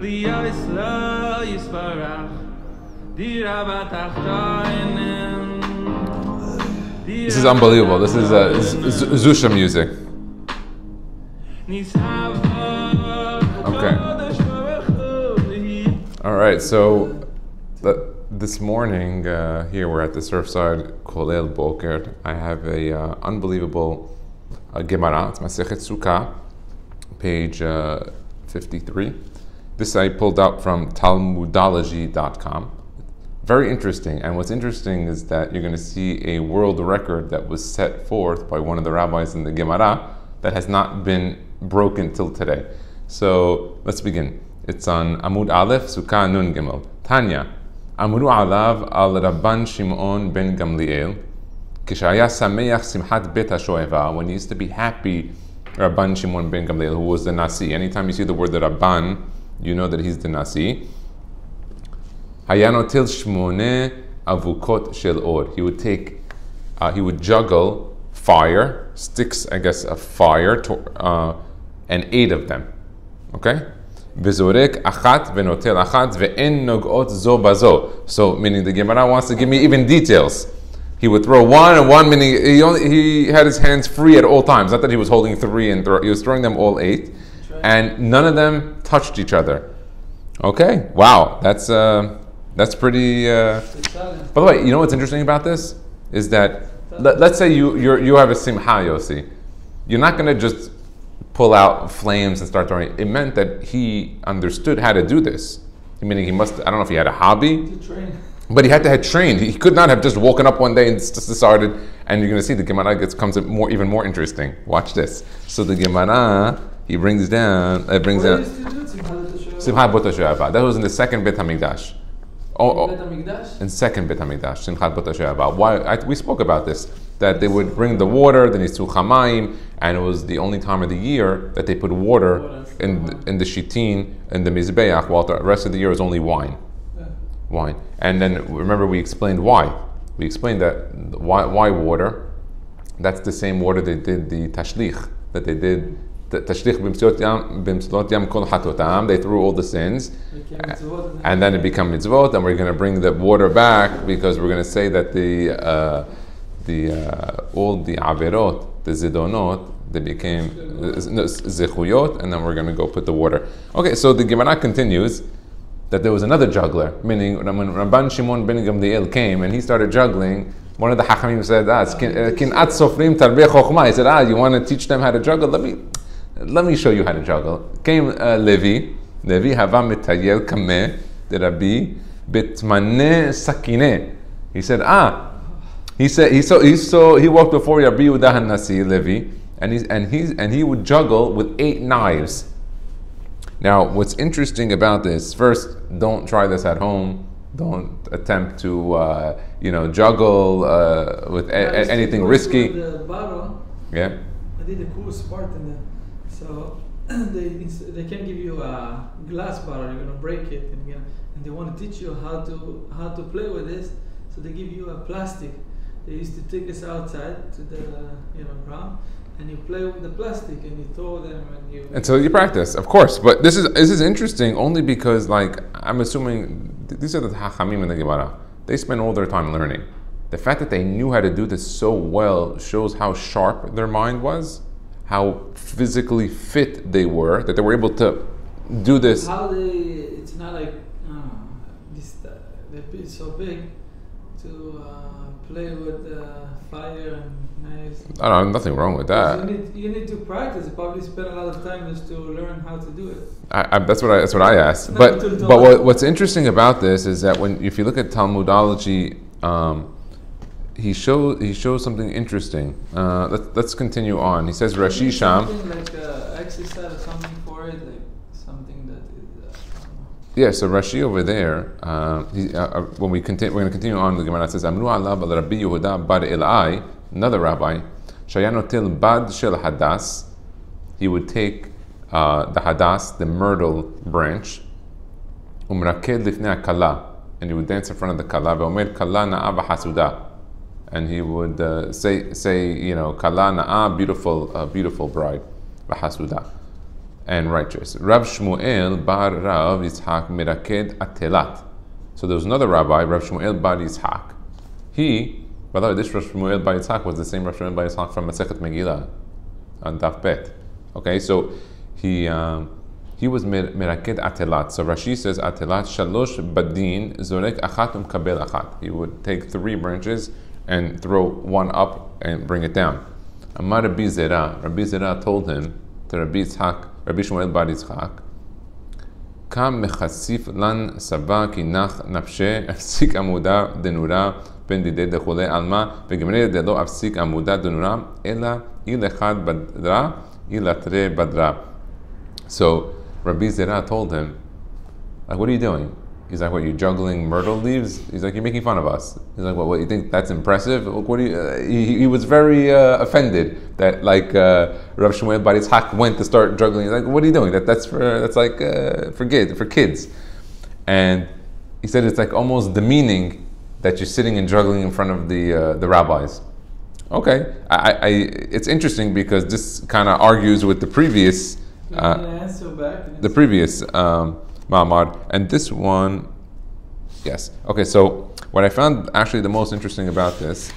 This is unbelievable. This is Zusha music. Okay. All right. So this morning here we're at the Surfside Kollel Boker. I have a unbelievable Gemara. It's Masechet Sukkah, page 53. This I pulled up from Talmudology.com. Very interesting. And what's interesting is that you're going to see a world record that was set forth by one of the rabbis in the Gemara that has not been broken till today. So let's begin. It's on Amud Aleph, Sukkah Nun Gimel. Tanya, Amru alav al Raban Shimon Ben-Gamliel, Kishaya Sameach Simchat Bet HaShoeva, when he used to be happy, Raban Shimon Ben-Gamliel, who was the Nasi. Anytime you see the word the Raban, you know that he's the Nasi. Hayanotil Shmone Avukot Shel Or. He would juggle fire, sticks, I guess, of fire, and 8 of them. Okay? V'zorek achat v'notel achat ve'en nog'ot zo bazo. So, meaning the Gemara wants to give me even details. He would throw one and one, meaning he had his hands free at all times. Not that he was holding 3 and he was throwing them all 8, and none of them touched each other. Okay, wow, that's pretty. By the way, you know what's interesting about this is that let's say you have a simcha, Yossi. You're not going to just pull out flames and start throwing. It meant that he understood how to do this. Meaning he must. I don't know if he had a hobby, but he had to have trained. He could not have just woken up one day and just started. And you're going to see the Gemara becomes even more interesting. Watch this. So the Gemara brings down. Simchat Bot HaShoeva. That was in the second Bet HaMikdash. In second Bet HaMikdash, Simchat Bot HaShoeva. Why? We spoke about this. That they would bring the water, the Nitzul Chamaim, and it was the only time of the year that they put water in the Shitin, in the Mizbeach, while the rest of the year was only wine. Wine. And then remember we explained why. We explained that why water. That's the same water they did the Tashlich, that they did the Tashlich b'mtzlot yam kol hatotam. They threw all the sins, and then it became mitzvot, and we're going to bring the water back because we're going to say that all the averot, the zidonot, they became zechuyot, and then we're going to go put the water. Okay, so the Gemara continues that there was another juggler, meaning when Rabban Shimon Ben-Gamliel came and he started juggling, one of the Hachamim said, "Kin'at sofrim tarbeh chokhmah." He said, "You want to teach them how to juggle? Let me show you how to juggle." Came Levi hava mitayel kameh de Rabbi betmaneh sakineh. He said, he walked before Rabbi Yehuda HaNasi, Levi, and he would juggle with 8 knives. Now, what's interesting about this? First, don't try this at home. Don't attempt to juggle with anything risky. The bottle. Yeah. I did a course part in that. So they can't give you a glass bottle. You're gonna break it, and they want to teach you how to play with this. So they give you a plastic. They used to take us outside to the ground, and you play with the plastic, and you throw them, until you practice, of course. But this is interesting only because, I'm assuming these are the Hachamim in the Gemara. They spend all their time learning. The fact that they knew how to do this so well shows how sharp their mind was, how physically fit they were, that they were able to do this. It's not like they're so big to play with fire and knives. I don't know, nothing wrong with that. You need to practice. You probably spend a lot of time just to learn how to do it. That's what I asked. But what's interesting about this is that if you look at Talmudology, he shows something interesting. Let's continue on. He says Rashi Sham. Something like exercise or something for it, like something that is. Yeah, so Rashi over there, when we're going to continue on, the Gemara says, Amru alav al Rabbi Yehuda bar Elai, another rabbi, Shayanotil bad shel hadas. He would take the hadas, the myrtle branch, umraked lifnei kala, and he would dance in front of the kala, ve'omer kala na'a v'hasuda, and he would say, kala na'a, beautiful bride, v'hasuda. and righteous. Rav Shmuel bar Rav Yitzhak miraked atelat. So there was another rabbi, Rav Shmuel bar Yitzhak. He, by the way, this Rav Shmuel bar Yitzhak was the same Rav Shmuel bar Yitzhak from Masechet Megillah on Daf Bet. Okay, so he was miraked atelat. So Rashi says atelat shalosh badin zorek achat umkabel achat. He would take 3 branches and throw one up and bring it down. Amar Rabbi Zera told him to Rabbi Shmuel bar Yitzhak, Kam mechasif lan sabah ki nach nafshe afsik amuda denura ben dide dechule alma vegemre delo afsik amuda denura ela il echad badra ilatre badra. So Rabbi Zera told him, like, what are you doing? He's like, what, you juggling myrtle leaves? He's like, you're making fun of us. He's like, what, you think that's impressive? What do you, he was very offended that Rav Shmuel bar Yitzhak went to start juggling. He's like, what are you doing? That's for kids. And he said it's like almost demeaning that you're sitting and juggling in front of the rabbis. Okay, it's interesting because this kind of argues with the previous Ma'amad, and this one, yes. Okay, so what I found actually the most interesting about this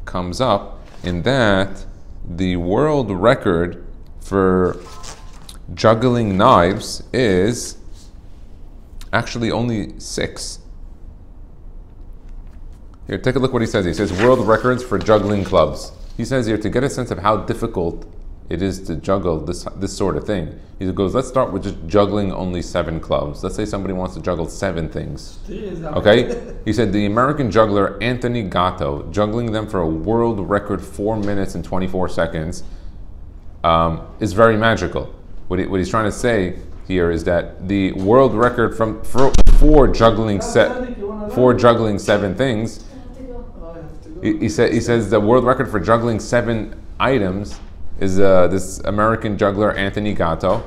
comes up in that the world record for juggling knives is actually only 6. Here, take a look what he says. He says world records for juggling clubs. He says here, to get a sense of how difficult it is to juggle this sort of thing. He goes, let's start with just juggling only 7 clubs. Let's say somebody wants to juggle 7 things. Okay? He said the American juggler Anthony Gatto, juggling them for a world record 4 minutes and 24 seconds, is very magical. What he's trying to say here is that the world record for juggling 7 things, he says the world record for juggling 7 items is this American juggler Anthony Gatto,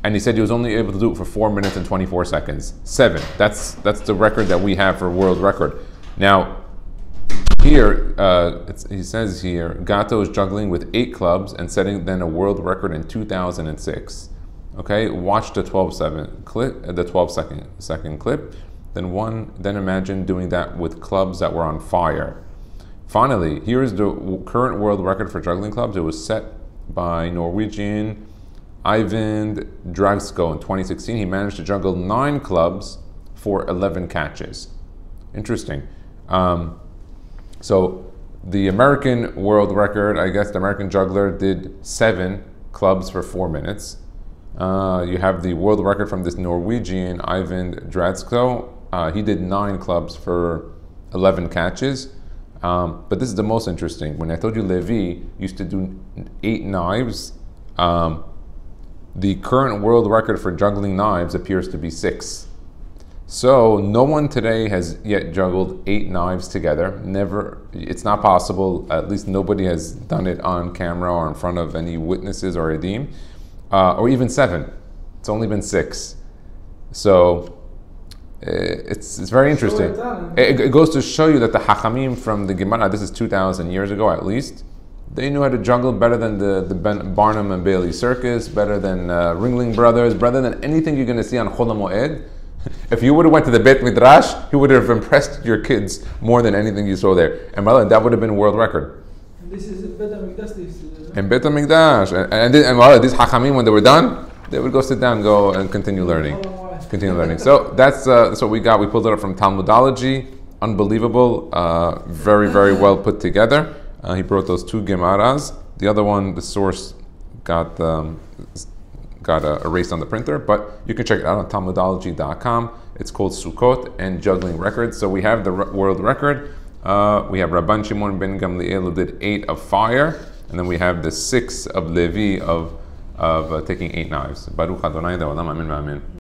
and he said he was only able to do it for 4 minutes and 24 seconds. 7. That's the record that we have for world record. Now, here he says here Gatto is juggling with 8 clubs and setting then a world record in 2006. Okay, watch the 12-second clip. Then imagine doing that with clubs that were on fire. Finally, here is the current world record for juggling clubs. It was set by Norwegian Eivind Dragsko in 2016. He managed to juggle 9 clubs for 11 catches. Interesting. So the American world record, I guess the American juggler did 7 clubs for 4 minutes. You have the world record from this Norwegian Eivind Dragsko. He did 9 clubs for 11 catches. But this is the most interesting. When I told you Levi used to do 8 knives, the current world record for juggling knives appears to be 6. So no one today has yet juggled 8 knives together. Never. It's not possible. At least nobody has done it on camera or in front of any witnesses or edim, or even 7. It's only been 6. So it's very interesting. It goes to show you that the Hachamim from the Gemara, this is 2,000 years ago at least, they knew how to juggle better than the Barnum and Bailey Circus, better than Ringling Brothers, better than anything you're going to see on Chol HaMoed. If you would have went to the Beit Midrash, you would have impressed your kids more than anything you saw there. And by the way, that would have been a world record. And this is in Beit HaMikdash. In Beit HaMikdash. And these Hachamim, when they were done, they would go sit down and go and continue learning. So that's what we got. We pulled it up from Talmudology. Unbelievable. Very, very well put together. He brought those 2 Gemaras. The other one, the source got erased on the printer, but you can check it out on Talmudology.com. It's called Sukkot and Juggling Records. So we have the world record. We have Raban Shimon Ben-Gamliel who did 8 of fire, and then we have the 6 of Levi of taking 8 knives. Baruch Adonai Le'olam, amen v'amen.